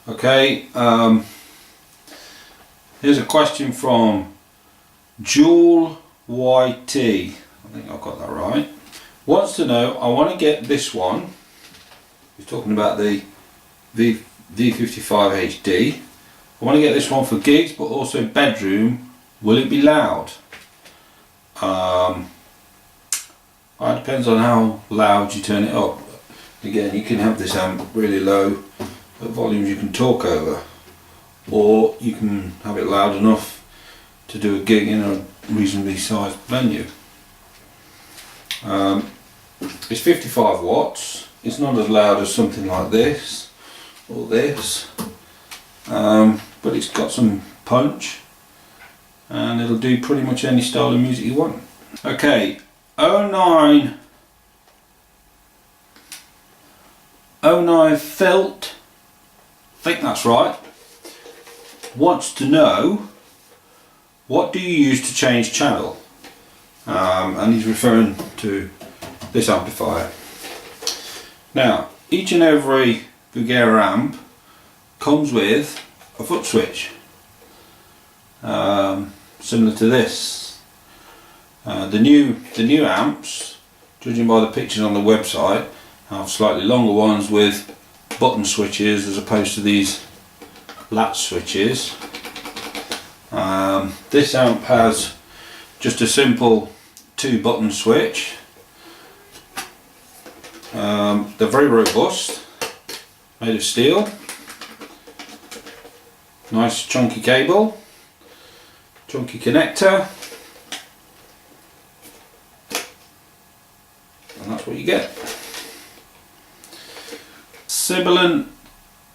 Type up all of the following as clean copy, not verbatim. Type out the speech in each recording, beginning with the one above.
Okay, here's a question from Jewel YT. I think I've got that right. Wants to know, I want to get this one. He's talking about the V55 HD. I want to get this one for gigs, but also bedroom. Will it be loud? It depends on how loud you turn it up. Again, you can have this amp really low at volumes you can talk over, or you can have it loud enough to do a gig in a reasonably sized venue. It's 55 watts. It's not as loud as something like this or this, but it's got some punch and it'll do pretty much any style of music you want. Okay, 09 Felt, I think that's right, wants to know, what do you use to change channel? And he's referring to this amplifier. Now, each and every Bugera amp comes with a foot switch, similar to this. The new amps, judging by the pictures on the website, have slightly longer ones with button switches as opposed to these latch switches. This amp has just a simple 2-button switch. They're very robust, made of steel. Nice chunky cable, chunky connector, and that's what you get. Sibilant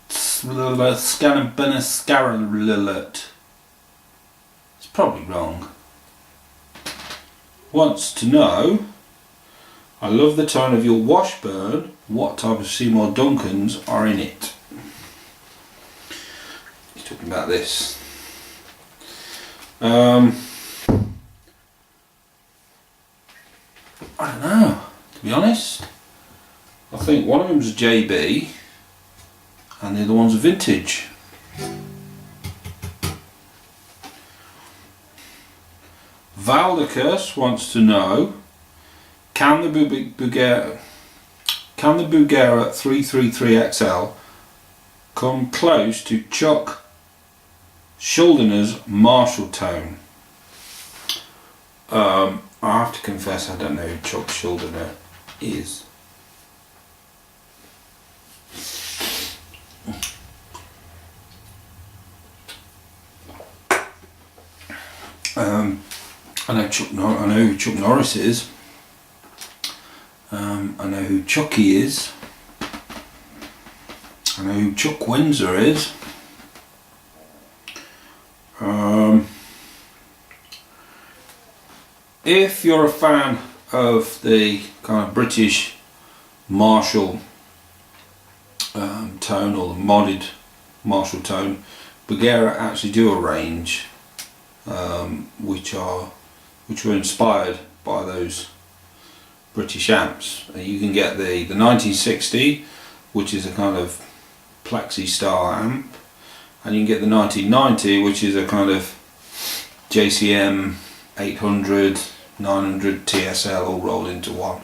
Scanabinascaralillet. It's probably wrong. Wants to know, I love the tone of your Washburn. What type of Seymour Duncans are in it? He's talking about this. I don't know, to be honest. I think one of them's a JB and the other one's a vintage. Valdicus wants to know, can the Bugera 333XL come close to Chuck Schuldner's Marshall tone? I have to confess I don't know who Chuck Schuldner is. I know who Chuck Norris is. I know who Chucky is. I know who Chuck Windsor is. If you're a fan of the kind of British Marshall tone, or the modded Marshall tone, Bugera actually do a range which were inspired by those British amps. You can get the 1960, which is a kind of plexi style amp, and you can get the 1990, which is a kind of JCM 800, 900 TSL all rolled into one.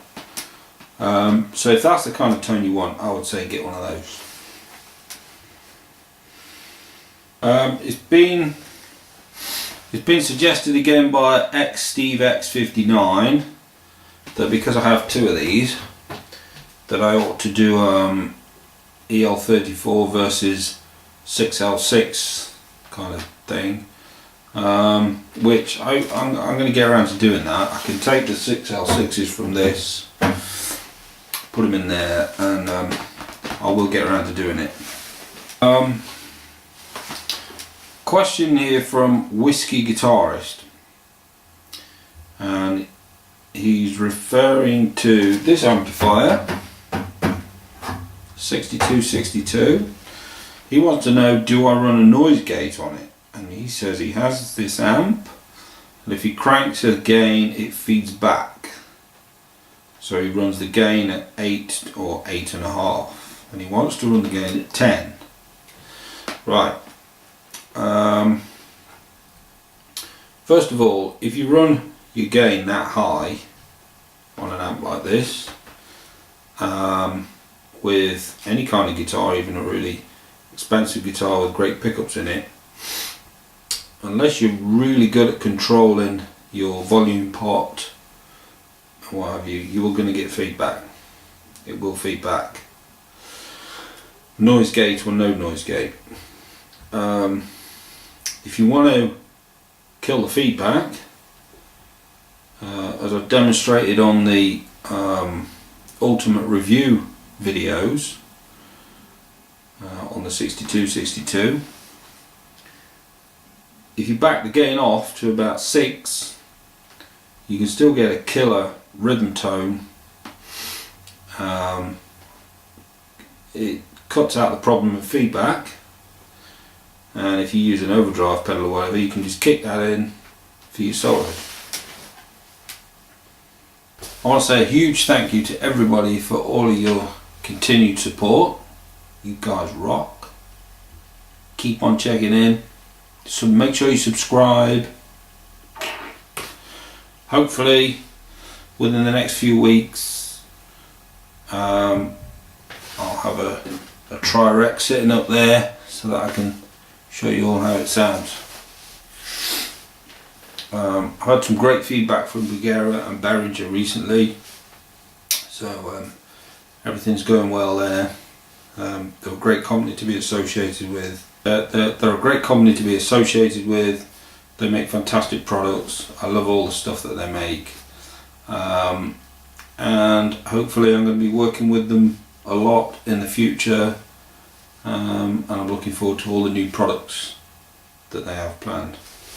So if that's the kind of tone you want, I would say get one of those. It's been suggested again by XSteveX59 that because I have two of these, that I ought to do EL34 versus 6L6 kind of thing, which I'm going to get around to doing that. I can take the 6L6s from this, put them in there, and I will get around to doing it. Question here from Whiskey Guitarist, and he's referring to this amplifier, 6262. He wants to know, do I run a noise gate on it? And he says he has this amp, and if he cranks the gain, it feeds back. So he runs the gain at 8 or 8.5, and he wants to run the gain at 10. Right. First of all, if you run your gain that high on an amp like this, with any kind of guitar, even a really expensive guitar with great pickups in it, unless you're really good at controlling your volume pot and what have you, you are going to get feedback. It will feed back. Noise gate or no noise gate. If you want to kill the feedback, as I've demonstrated on the ultimate review videos on the 6262, if you back the gain off to about 6, you can still get a killer rhythm tone. It cuts out the problem of feedback, and if you use an overdrive pedal or whatever, you can just kick that in for your solo. I want to say a huge thank you to everybody for all of your continued support. You guys rock. Keep on checking in. So make sure you subscribe. Hopefully within the next few weeks I'll have a Tri-Rec sitting up there so that I can show you all how it sounds. I've had some great feedback from Bugera and Behringer recently, so everything's going well there. They're a great company to be associated with. They're a great company to be associated with. They make fantastic products. I love all the stuff that they make, and hopefully I'm going to be working with them a lot in the future, and I'm looking forward to all the new products that they have planned.